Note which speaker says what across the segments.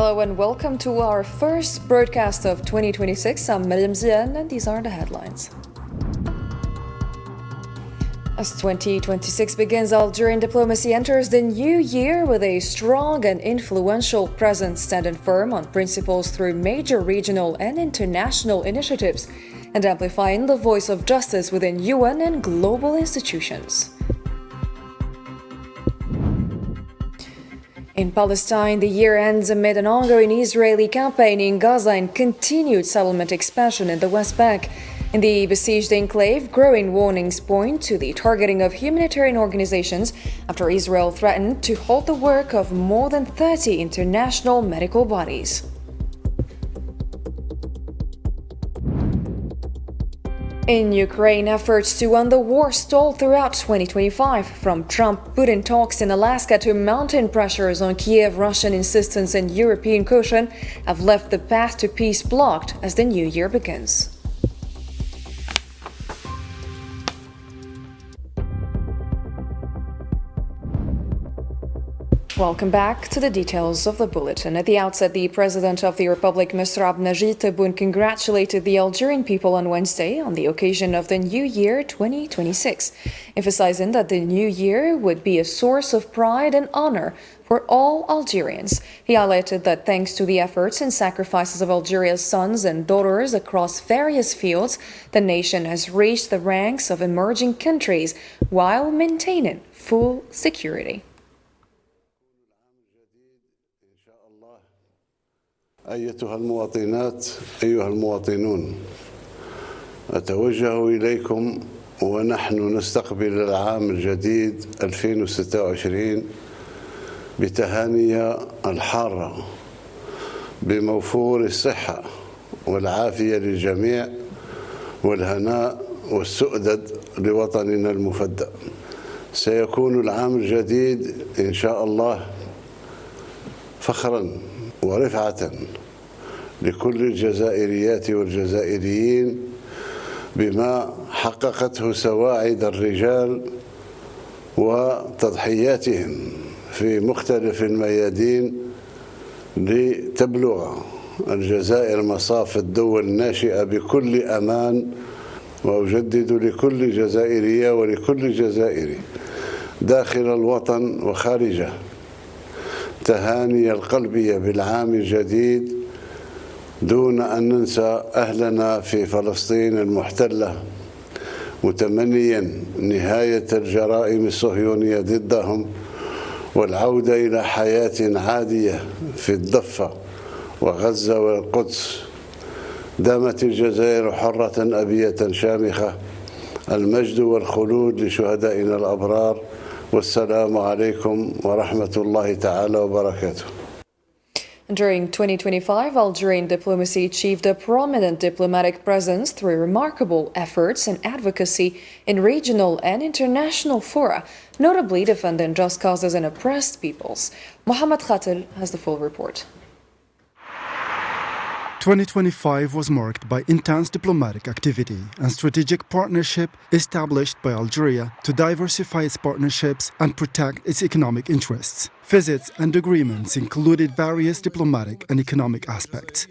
Speaker 1: Hello and welcome to our first broadcast of 2026. I'm Mariam Zian and these are the headlines. As 2026 begins, Algerian diplomacy enters the new year with a strong and influential presence, standing firm on principles through major regional and international initiatives, and amplifying the voice of justice within UN and global institutions. In Palestine, the year ends amid an ongoing Israeli campaign in Gaza and continued settlement expansion in the West Bank. In the besieged enclave, growing warnings point to the targeting of humanitarian organizations after Israel threatened to halt the work of more than 30 international medical bodies. In Ukraine, efforts to end the war stalled throughout 2025, from Trump-Putin talks in Alaska to mounting pressures on Kiev. Russian insistence and European caution have left the path to peace blocked as the new year begins. Welcome back to the details of the bulletin. At the outset, the President of the Republic, Mr. Abdelnajid Tebboune, congratulated the Algerian people on Wednesday on the occasion of the new year 2026, emphasizing that the new year would be a source of pride and honor for all Algerians. He highlighted that thanks to the efforts and sacrifices of Algeria's sons and daughters across various fields, the nation has reached the ranks of emerging countries while maintaining full security.
Speaker 2: أيتها المواطنات أيها المواطنون، أتوجه إليكم ونحن نستقبل العام الجديد 2026 بتهاني الحارة بموفور الصحة والعافية للجميع والهناء والسؤدد لوطننا المفدى. سيكون العام الجديد إن شاء الله فخراً ورفعة لكل الجزائريات والجزائريين بما حققته سواعد الرجال وتضحياتهم في مختلف الميادين لتبلغ الجزائر مصاف الدول الناشئة بكل أمان. وأجدد لكل جزائرية ولكل جزائري داخل الوطن وخارجه تهاني القلبية بالعام الجديد، دون أن ننسى أهلنا في فلسطين المحتلة، متمنيا نهاية الجرائم الصهيونية ضدهم والعودة إلى حياة عادية في الضفة وغزة والقدس. دامت الجزائر حرة أبية شامخة. المجد والخلود لشهدائنا الأبرار. والسلام عليكم ورحمة الله تعالى وبركاته.
Speaker 1: During 2025, Algerian diplomacy achieved a prominent diplomatic presence through remarkable efforts and advocacy in regional and international fora, notably defending just causes and oppressed peoples. Mohamed Khatel has the full report.
Speaker 3: 2025 was marked by intense diplomatic activity and strategic partnership established by Algeria to diversify its partnerships and protect its economic interests. Visits and agreements included various diplomatic and economic aspects.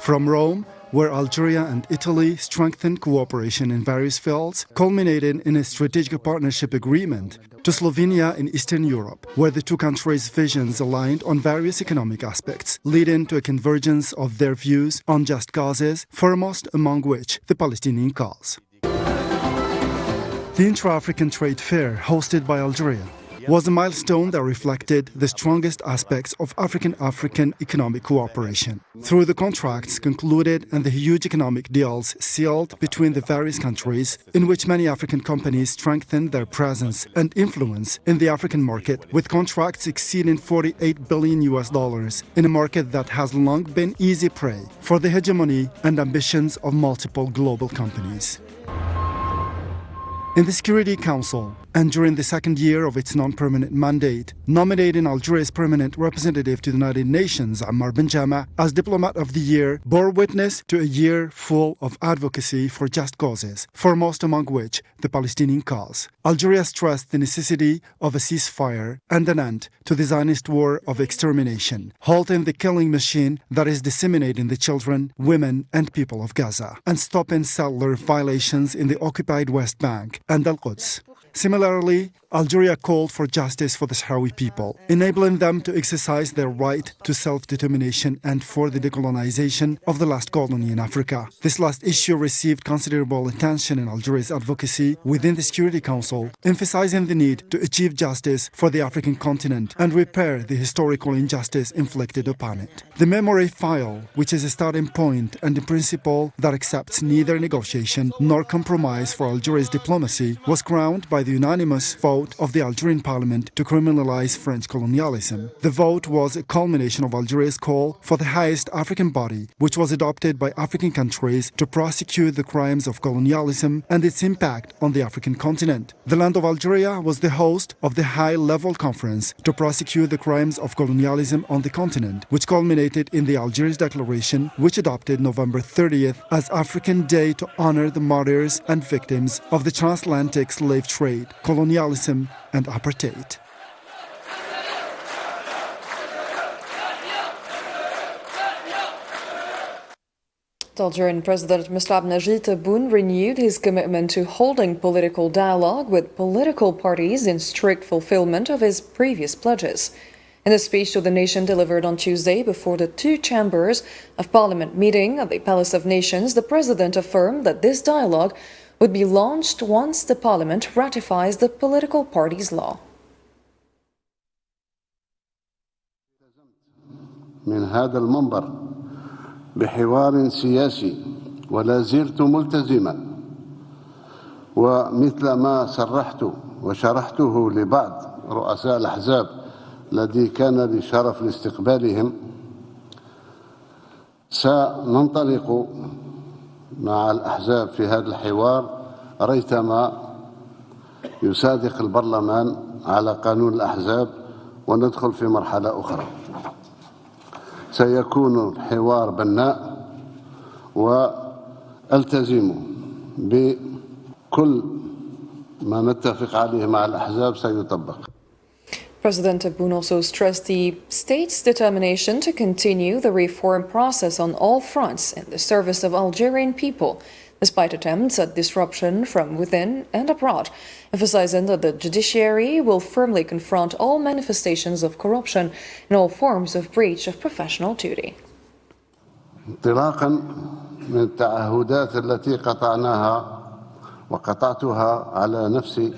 Speaker 3: From Rome, where Algeria and Italy strengthened cooperation in various fields, culminating in a strategic partnership agreement, to Slovenia in Eastern Europe, where the two countries' visions aligned on various economic aspects, leading to a convergence of their views on just causes, foremost among which the Palestinian cause. The Intra-African Trade Fair, hosted by Algeria, was a milestone that reflected the strongest aspects of African-African economic cooperation. Through the contracts concluded and the huge economic deals sealed between the various countries, in which many African companies strengthened their presence and influence in the African market, with contracts exceeding $48 billion in a market that has long been easy prey for the hegemony and ambitions of multiple global companies. In the Security Council, and during the second year of its non-permanent mandate, nominating Algeria's permanent representative to the United Nations, Ammar Benjama, as Diplomat of the Year, bore witness to a year full of advocacy for just causes, foremost among which the Palestinian cause. Algeria stressed the necessity of a ceasefire and an end to the Zionist war of extermination, halting the killing machine that is disseminating the children, women, and people of Gaza, and stopping settler violations in the occupied West Bank and Al-Quds. Similarly, Algeria called for justice for the Sahrawi people, enabling them to exercise their right to self-determination and for the decolonization of the last colony in Africa. This last issue received considerable attention in Algeria's advocacy within the Security Council, emphasizing the need to achieve justice for the African continent and repair the historical injustice inflicted upon it. The memory file, which is a starting point and a principle that accepts neither negotiation nor compromise for Algeria's diplomacy, was crowned by the unanimous vote of the Algerian parliament to criminalize French colonialism. The vote was a culmination of Algeria's call for the highest African body, which was adopted by African countries to prosecute the crimes of colonialism and its impact on the African continent. The land of Algeria was the host of the high-level conference to prosecute the crimes of colonialism on the continent, which culminated in the Algiers Declaration, which adopted November 30th as African Day to honor the martyrs and victims of the transatlantic slave trade, colonialism, and apartheid.
Speaker 1: The Algerian President Mr. Abdelnajid Tebboune renewed his commitment to holding political dialogue with political parties in strict fulfillment of his previous pledges. In a speech to the nation delivered on Tuesday before the two chambers of parliament meeting at the Palace of Nations, the president affirmed that this dialogue would be launched once the parliament ratifies the political parties' law.
Speaker 2: من هذا المنبر بحوار سياسي ولا زلت ملتزما ومثل ما صرحت وشرحته لبعض رؤساء الأحزاب الذي كان لي شرف لاستقبالهم، سننطلق مع الأحزاب في هذا الحوار ريثما يصادق البرلمان على قانون الأحزاب وندخل في مرحلة أخرى. سيكون الحوار بناء والتزم بكل ما نتفق عليه مع الأحزاب سيطبق.
Speaker 1: President Tebboune also stressed the state's determination to continue the reform process on all fronts in the service of Algerian people, despite attempts at disruption from within and abroad, emphasizing that the judiciary will firmly confront all manifestations of corruption and all forms of breach of professional duty.
Speaker 2: انطلاقا من التعهدات التي قطعناها وقطعتها على نفسي،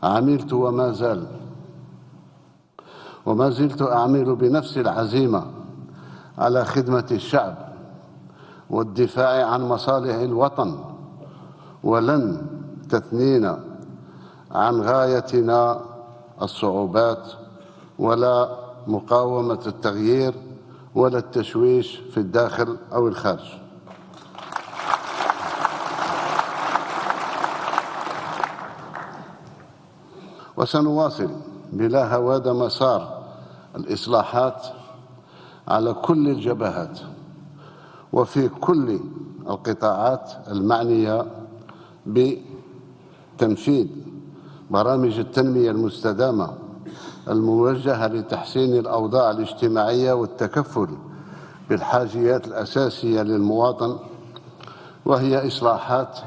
Speaker 2: عملت وما زلت أعمل بنفس العزيمة على خدمة الشعب والدفاع عن مصالح الوطن، ولن تثنينا عن غايتنا الصعوبات ولا مقاومة التغيير ولا التشويش في الداخل أو الخارج. وسنواصل بلا هوادة مسار الإصلاحات على كل الجبهات وفي كل القطاعات المعنية بتنفيذ برامج التنمية المستدامة الموجهة لتحسين الأوضاع الاجتماعية والتكفل بالحاجيات الأساسية للمواطن، وهي إصلاحات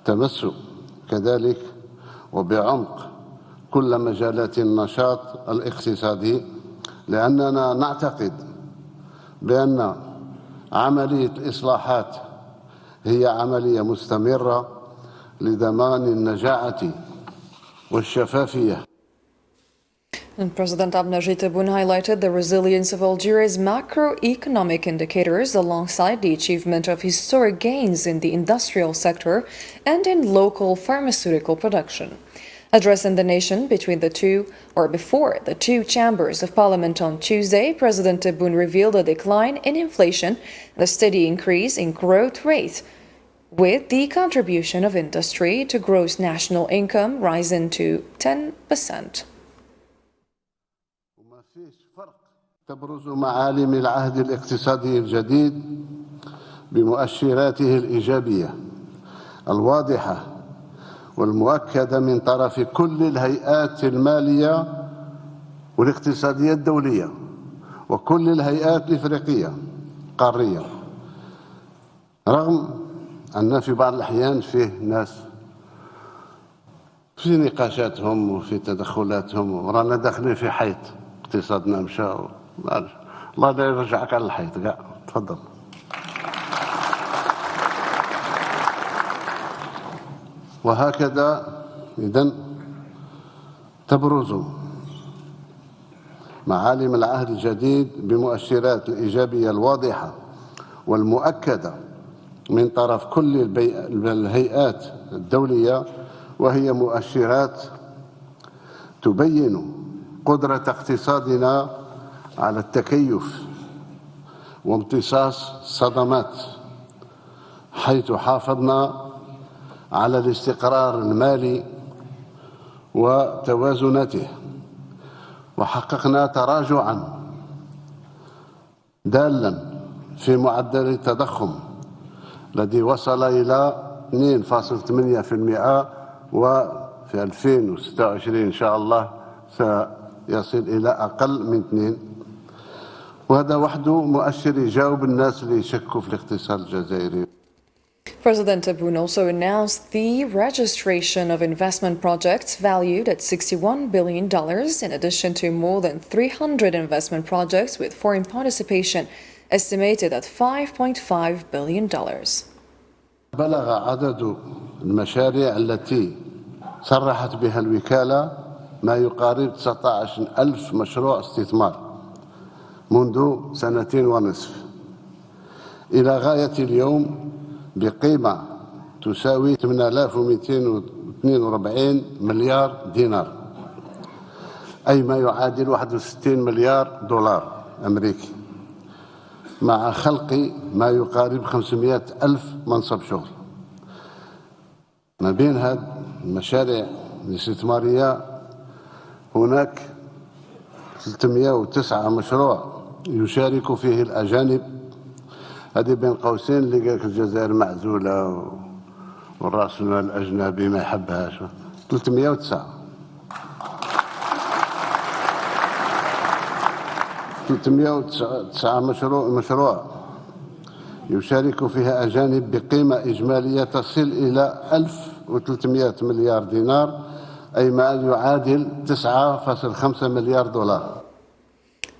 Speaker 2: تمس كذلك وبعمق كل مجالات النشاط الاقتصادي، لأننا نعتقد بأن عملية الإصلاحات هي عملية مستمرة لضمان النجاعة والشفافية.
Speaker 1: And President Abdelnajid Tebboune highlighted the resilience of Algeria's macroeconomic indicators alongside the achievement of historic gains in the industrial sector and in local pharmaceutical production. Addressing the nation before the two chambers of parliament on Tuesday, President Tebboune revealed a decline in inflation and a steady increase in growth rate with the contribution of industry to gross national income rising to 10%.
Speaker 2: وما فيش فرق. تبرز معالم العهد الاقتصادي الجديد بمؤشراته الإيجابية الواضحة والمؤكدة من طرف كل الهيئات المالية والاقتصادية الدولية وكل الهيئات الإفريقية قارية، رغم أن في بعض الأحيان فيه ناس في نقاشاتهم وفي تدخلاتهم ورانا داخلين في حيط اقتصادنا مشى. الله لا يرجعك على الحيط كاع. تفضل. وهكذا إذن تبرز معالم العهد الجديد بمؤشرات الإيجابية الواضحة والمؤكدة من طرف كل الهيئات الدولية، وهي مؤشرات تبين قدرة اقتصادنا على التكيف وامتصاص الصدمات، حيث حافظنا على الاستقرار المالي وتوازناته، وحققنا تراجعا دالا في معدل التضخم الذي وصل إلى 2.8%، وفي 2026 إن شاء الله سيصل إلى أقل من 2. وهذا وحده مؤشر يجاوب الناس اللي يشكوا في الاقتصاد الجزائري.
Speaker 1: President Tebboune also announced the registration of investment projects valued at $61 billion, in addition to more than 300 investment projects with foreign participation estimated at $5.5 billion.
Speaker 2: بلغ عدد المشاريع التي صرحت بها الوكالة ما يقارب 19,000 مشروع استثمار منذ 2.5 سنين إلى غاية اليوم بقيمة تساوي 8,242 مليار دينار، أي ما يعادل 61 مليار دولار أمريكي، مع خلق ما يقارب 500,000 منصب شغل. ما بين هذه المشاريع الاستثمارية هناك 309 مشروع يشارك فيه الأجانب. هذه بين قوسين اللي قالك الجزائر معزولة والرأس المال الأجنبي ما يحبهاش. 309 مشروع يشارك فيها أجانب بقيمة إجمالية تصل إلى 1,300 مليار دينار، أي ما يعادل 9.5 مليار دولار.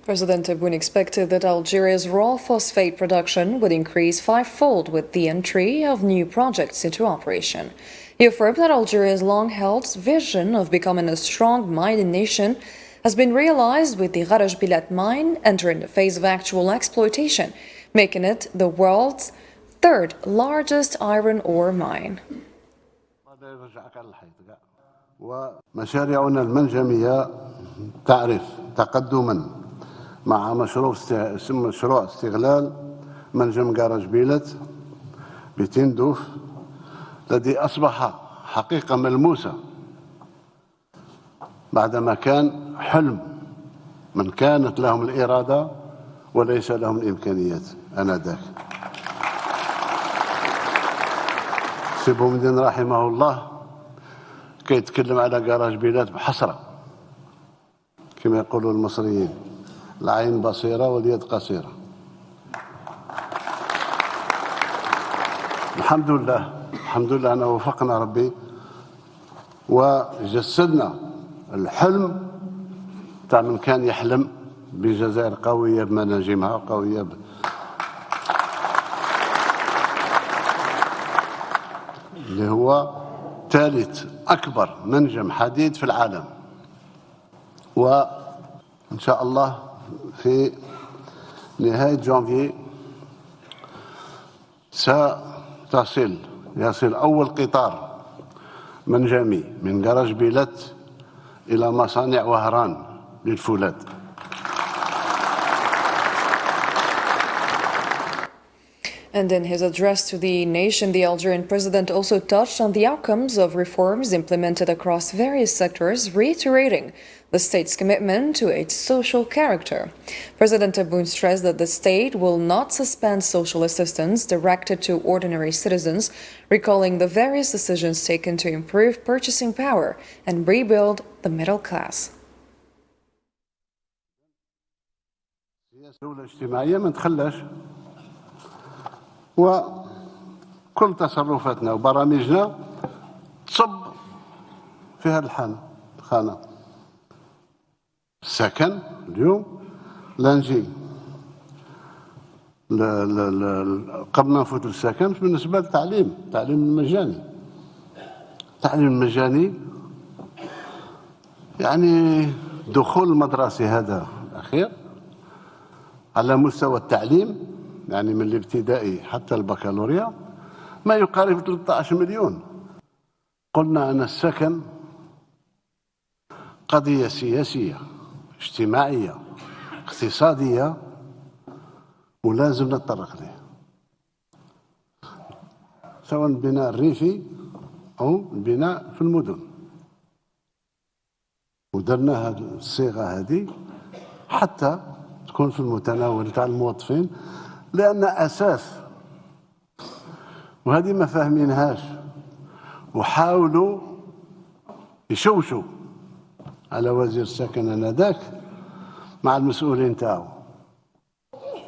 Speaker 1: President Tebboune expected that Algeria's raw phosphate production would increase fivefold with the entry of new projects into operation. He affirmed that Algeria's long-held vision of becoming a strong mining nation has been realized with the Garaj Bilat mine entering the phase of actual exploitation, making it the world's third largest iron ore mine.
Speaker 2: ومشاريعنا المنجمية تعرف تقدما مع مشروع استغلال منجم قارج بيلت بتندوف الذي أصبح حقيقة ملموسة بعدما كان حلم من كانت لهم الإرادة وليس لهم الإمكانيات آنذاك. سي بومدين رحمه الله كيتكلم على قراج بيلات بحسرة، كما يقولوا المصريين، العين بصيرة واليد قصيرة. الحمد لله أن وفقنا ربي وجسدنا الحلم تاع من كان يحلم بجزائر قوية بمناجمها قوية اللي هو ثالث أكبر منجم حديد في العالم. وإن شاء الله في نهاية جانفي يصل أول قطار منجمي من قرج بيلت إلى مصانع وهران للفولاذ.
Speaker 1: And in his address to the nation, the Algerian president also touched on the outcomes of reforms implemented across various sectors, reiterating the state's commitment to its social character. President Tebboune stressed that the state will not suspend social assistance directed to ordinary citizens, recalling the various decisions taken to improve purchasing power and rebuild the middle class.
Speaker 2: دولة اجتماعية ما نتخلاش وكل تصرفاتنا وبرامجنا تصب في هذا الخانة. السكن اليوم لا نجي قبل ما نفوت السكن بالنسبة للتعليم المجاني. التعليم المجاني يعني دخول المدرسي هذا الأخير على مستوى التعليم يعني من الابتدائي حتى البكالوريا ما يقارب 13 مليون. قلنا أن السكن قضية سياسية اجتماعية اقتصادية ولازم نتطرق لها، سواء البناء الريفي أو البناء في المدن. ودرنا هذه الصيغة هذه حتى تكون في المتناول تاع الموظفين، لأن أساس وهذه ما فاهمينهاش وحاولوا يشوشوا على وزير السكن آنذاك مع المسؤولين تاعو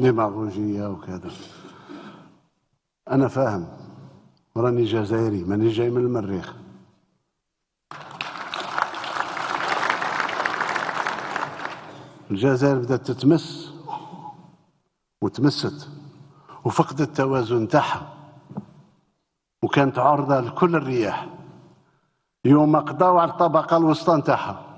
Speaker 2: ديماغوجية وكذا. أنا فاهم وراني جزائري ماني جاي من المريخ. الجزائر بدأت تتمس وتمست وفقدت التوازن تاعها وكانت عرضة لكل الرياح. يوم قضاو على الطبقة الوسطى نتاعها.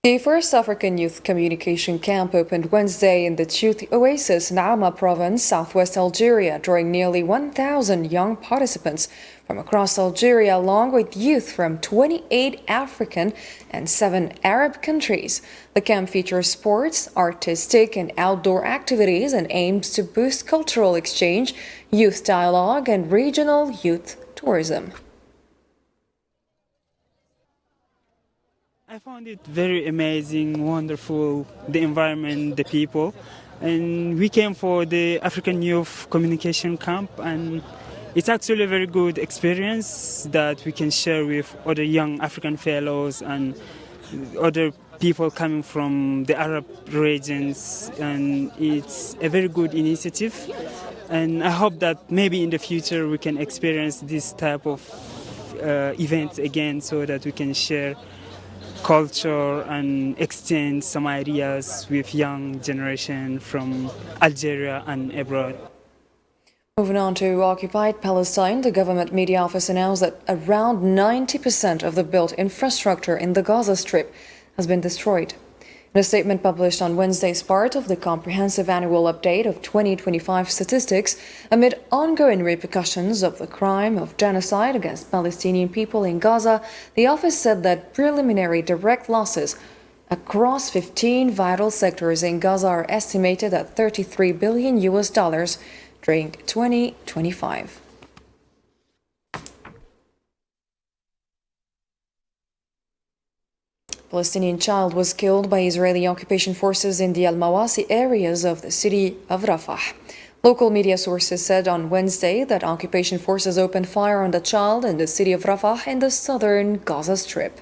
Speaker 1: The first African Youth Communication Camp opened Wednesday in the youth oasis Naama province, southwest Algeria, drawing nearly 1,000 young participants from across Algeria, along with youth from 28 African and 7 Arab countries. The camp features sports, artistic, and outdoor activities and aims to boost cultural exchange, youth dialogue, and regional youth tourism.
Speaker 4: I found it very amazing, wonderful, the environment, the people. And we came for the African Youth Communication Camp, and it's actually a very good experience that we can share with other young African fellows and other people coming from the Arab regions. And it's a very good initiative. And I hope that maybe in the future we can experience this type of events again so that we can share culture and exchange some ideas with young generation from Algeria and abroad.
Speaker 1: Moving on to occupied Palestine, the government media office announced that around 90% of the built infrastructure in the Gaza Strip has been destroyed. In a statement published on Wednesday as part of the comprehensive annual update of 2025 statistics, amid ongoing repercussions of the crime of genocide against Palestinian people in Gaza, the office said that preliminary direct losses across 15 vital sectors in Gaza are estimated at $33 billion during 2025. A Palestinian child was killed by Israeli occupation forces in the Al-Mawasi areas of the city of Rafah. Local media sources said on Wednesday that occupation forces opened fire on the child in the city of Rafah in the southern Gaza Strip.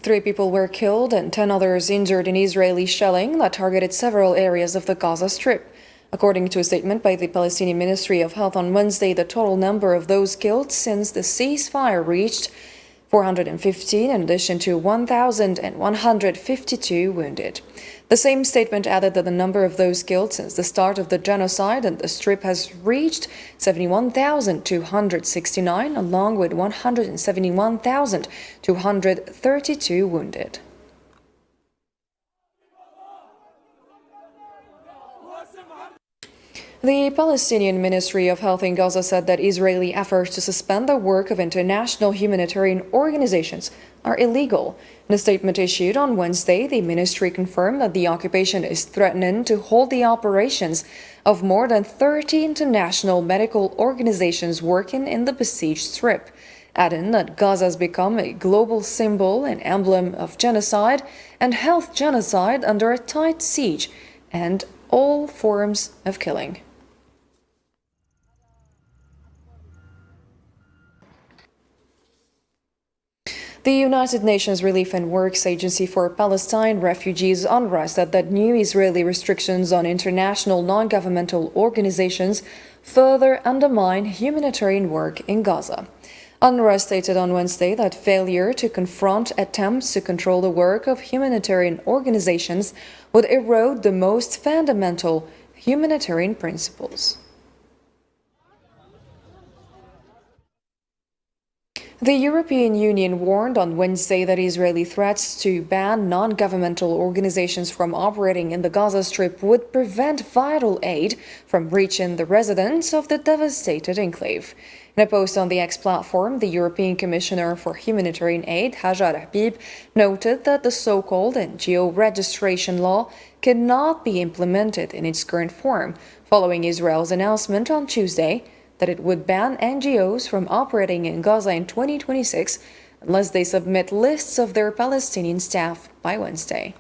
Speaker 1: Three people were killed and 10 others injured in Israeli shelling that targeted several areas of the Gaza Strip. According to a statement by the Palestinian Ministry of Health on Wednesday, the total number of those killed since the ceasefire reached 415, in addition to 1,152 wounded. The same statement added that the number of those killed since the start of the genocide in the Strip has reached 71,269, along with 171,232 wounded. The Palestinian Ministry of Health in Gaza said that Israeli efforts to suspend the work of international humanitarian organizations are illegal. In a statement issued on Wednesday, the ministry confirmed that the occupation is threatening to halt the operations of more than 30 international medical organizations working in the besieged Strip, adding that Gaza has become a global symbol and emblem of genocide and health genocide under a tight siege and all forms of killing. The United Nations Relief and Works Agency for Palestine Refugees UNRWA said that new Israeli restrictions on international non-governmental organizations further undermine humanitarian work in Gaza. UNRWA stated on Wednesday that failure to confront attempts to control the work of humanitarian organizations would erode the most fundamental humanitarian principles. The European Union warned on Wednesday that Israeli threats to ban non-governmental organizations from operating in the Gaza Strip would prevent vital aid from reaching the residents of the devastated enclave. In a post on the X platform, the European Commissioner for Humanitarian Aid, Hajar Habib, noted that the so-called NGO registration law cannot be implemented in its current form, following Israel's announcement on Tuesday that it would ban NGOs from operating in Gaza in 2026 unless they submit lists of their Palestinian staff by Wednesday.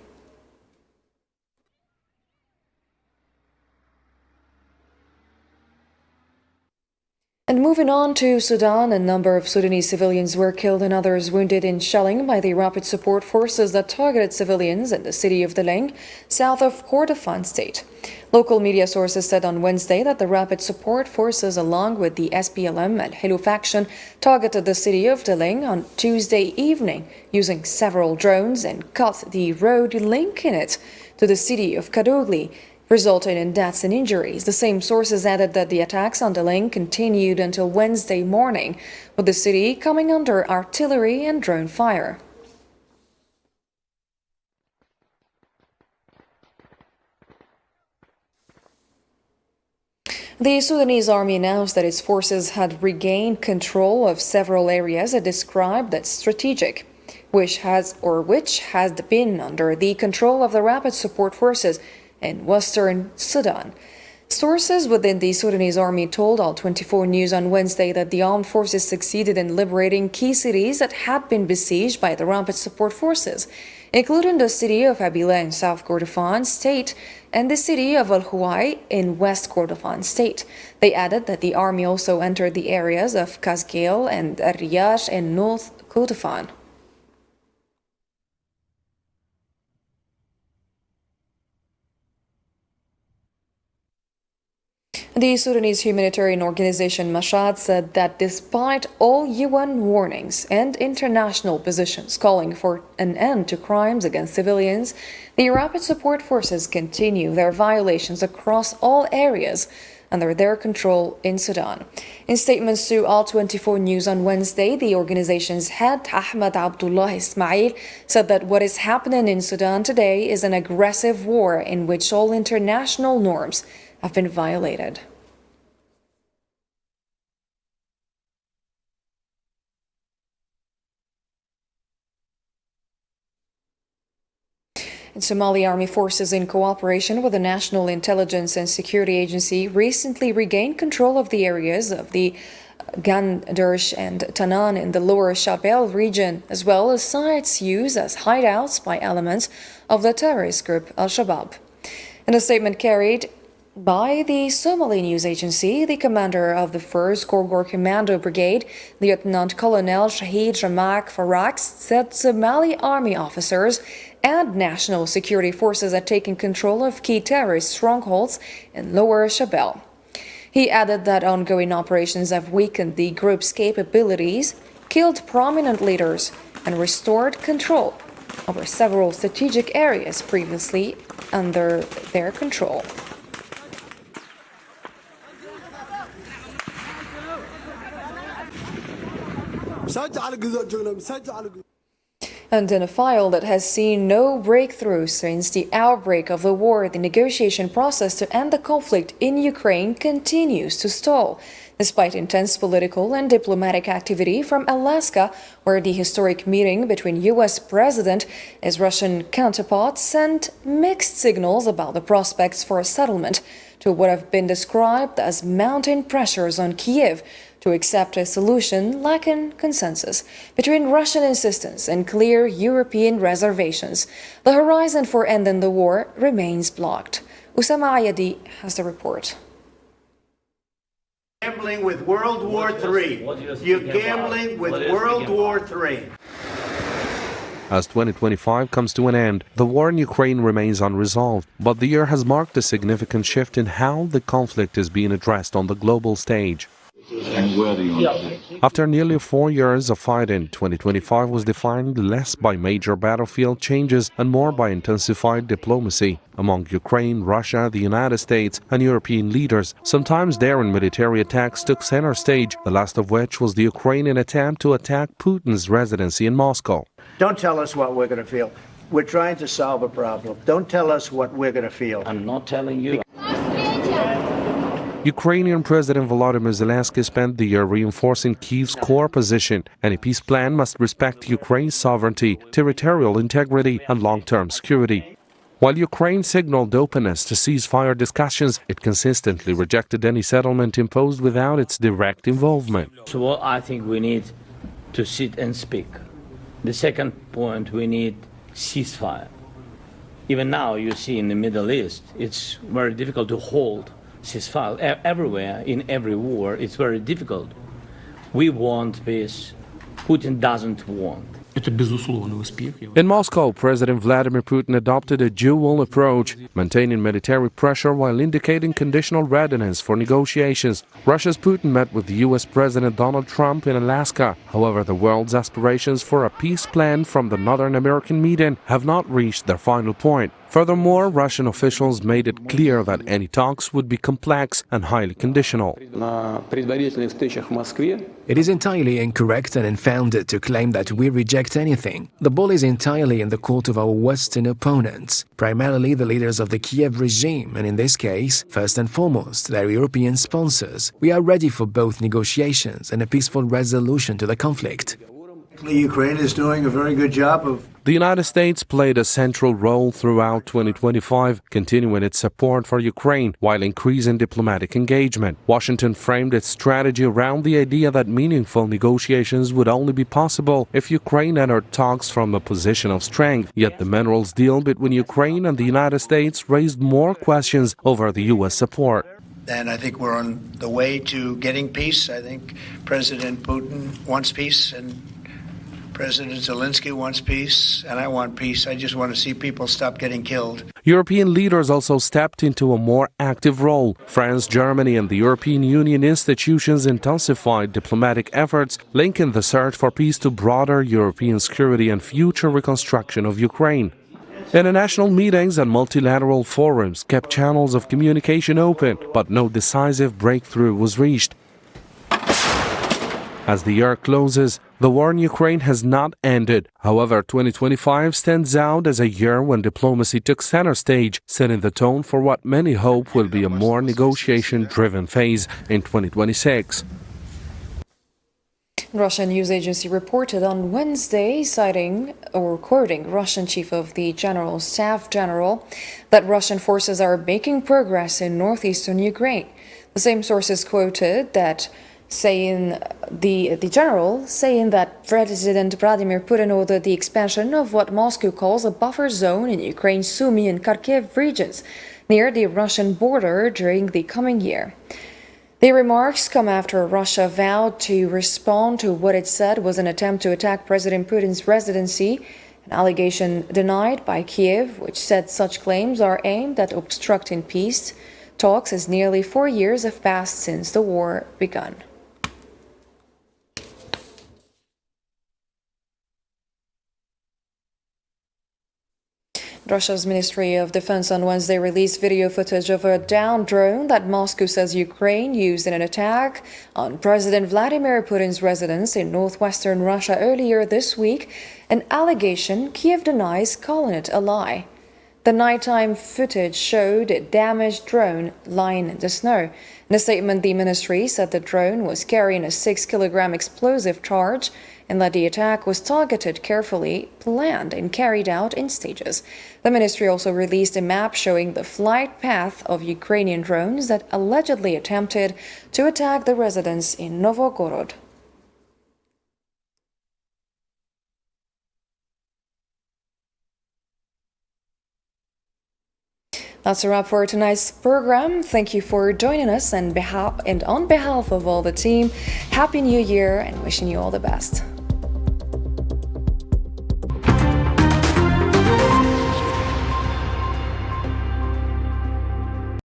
Speaker 1: And moving on to Sudan, a number of Sudanese civilians were killed and others wounded in shelling by the rapid support forces that targeted civilians in the city of Deleng, south of Kordofan state. Local media sources said on Wednesday that the rapid support forces, along with the SPLM and Hilu faction, targeted the city of Deleng on Tuesday evening using several drones and cut the road linking it to the city of Kadogli, resulting in deaths and injuries. The same sources added that the attacks on Deleng continued until Wednesday morning, with the city coming under artillery and drone fire. The Sudanese army announced that its forces had regained control of several areas it described as strategic, which has been under the control of the rapid support forces in western Sudan. Sources within the Sudanese army told Al-24 News on Wednesday that the armed forces succeeded in liberating key cities that had been besieged by the rapid support forces, including the city of Abila in South Kordofan state and the city of Al-Huwai in West Kordofan state. They added that the army also entered the areas of Kazgil and Riyash in North Kordofan. The Sudanese humanitarian organization Mashad said that despite all UN warnings and international positions calling for an end to crimes against civilians, the rapid support forces continue their violations across all areas under their control in Sudan. In statements to Al-24 News on Wednesday, the organization's head, Ahmed Abdullah Ismail, said that what is happening in Sudan today is an aggressive war in which all international norms have been violated. Somali army forces, in cooperation with the National Intelligence and Security Agency, recently regained control of the areas of the Gandersh and Tanan in the lower Shabelle region, as well as sites used as hideouts by elements of the terrorist group Al-Shabaab. In a statement carried by the Somali news agency, the commander of the 1st Gorgor Commando Brigade, Lieutenant Colonel Shahid Ramak Farax, said Somali army officers and national security forces had taken control of key terrorist strongholds in Lower Shabelle. He added that ongoing operations have weakened the group's capabilities, killed prominent leaders, and restored control over several strategic areas previously under their control. And in a file that has seen no breakthrough since the outbreak of the war, the negotiation process to end the conflict in Ukraine continues to stall, despite intense political and diplomatic activity from Alaska, where the historic meeting between U.S. President and his Russian counterpart sent mixed signals about the prospects for a settlement to what have been described as mounting pressures on Kiev to accept a solution lacking consensus. Between Russian insistence and clear European reservations, the horizon for ending the war remains blocked. Usama Ayadi has the report.
Speaker 5: Gambling with World War III. You're gambling with World War III.
Speaker 6: As 2025 comes to an end, the war in Ukraine remains unresolved, but the year has marked a significant shift in how the conflict is being addressed on the global stage. After nearly 4 years of fighting, 2025 was defined less by major battlefield changes and more by intensified diplomacy among Ukraine, Russia, the United States, and European leaders. Sometimes daring military attacks took center stage, the last of which was the Ukrainian attempt to attack Putin's residency in Moscow.
Speaker 5: Don't tell us what we're going to feel. We're trying to solve a problem. Don't tell us what we're going to feel.
Speaker 7: I'm not telling you.
Speaker 6: Ukrainian President Volodymyr Zelensky spent the year reinforcing Kyiv's core position. Any peace plan must respect Ukraine's sovereignty, territorial integrity, and long-term security. While Ukraine signaled openness to ceasefire discussions, it consistently rejected any settlement imposed without its direct involvement.
Speaker 7: So I think we need to sit and speak. The second point, we need ceasefire. Even now, you see in the Middle East, it's very difficult to hold ceasefire. Everywhere, in every war, it's very difficult. We want peace. Putin doesn't want.
Speaker 6: In Moscow, President Vladimir Putin adopted a dual approach, maintaining military pressure while indicating conditional readiness for negotiations. Russia's Putin met with the U.S. President Donald Trump in Alaska. However, the world's aspirations for a peace plan from the Northern American meeting have not reached their final point. Furthermore, Russian officials made it clear that any talks would be complex and highly conditional.
Speaker 8: It is entirely incorrect and unfounded to claim that we reject anything. The ball is entirely in the court of our Western opponents, primarily the leaders of the Kiev regime, and in this case, first and foremost, their European sponsors. We are ready for both negotiations and a peaceful resolution to the conflict.
Speaker 5: Ukraine is doing a very good job of.
Speaker 6: The United States played a central role throughout 2025, continuing its support for Ukraine while increasing diplomatic engagement. Washington framed its strategy around the idea that meaningful negotiations would only be possible if Ukraine entered talks from a position of strength. Yet the minerals deal between Ukraine and the United States raised more questions over the U.S. support.
Speaker 5: And I think we're on the way to getting peace. I think President Putin wants peace, and President Zelensky wants peace, and I want peace. I just want to see people stop getting killed.
Speaker 6: European leaders also stepped into a more active role. France, Germany, and the European Union institutions intensified diplomatic efforts, linking the search for peace to broader European security and future reconstruction of Ukraine. International meetings and multilateral forums kept channels of communication open, but no decisive breakthrough was reached. As the year closes, the war in Ukraine has not ended. However, 2025 stands out as a year when diplomacy took center stage, setting the tone for what many hope will be a more negotiation-driven phase in 2026.
Speaker 1: Russian news agency reported on Wednesday, citing or quoting Russian Chief of the General Staff General, that Russian forces are making progress in northeastern Ukraine. The same sources quoted that the general saying that President Vladimir Putin ordered the expansion of what Moscow calls a buffer zone in Ukraine's Sumy and Kharkiv regions near the Russian border during the coming year. The remarks come after Russia vowed to respond to what it said was an attempt to attack President Putin's residency, an allegation denied by Kiev, which said such claims are aimed at obstructing peace talks as nearly 4 years have passed since the war began. Russia's Ministry of Defense on Wednesday released video footage of a downed drone that Moscow says Ukraine used in an attack on President Vladimir Putin's residence in northwestern Russia earlier this week, an allegation Kiev denies, calling it a lie. The nighttime footage showed a damaged drone lying in the snow. In a statement, the ministry said the drone was carrying a 6-kilogram explosive charge and that the attack was targeted carefully, planned and carried out in stages. The ministry also released a map showing the flight path of Ukrainian drones that allegedly attempted to attack the residence in Novgorod. That's a wrap for tonight's program. Thank you for joining us, and on behalf of all the team, Happy New Year and wishing you all the best.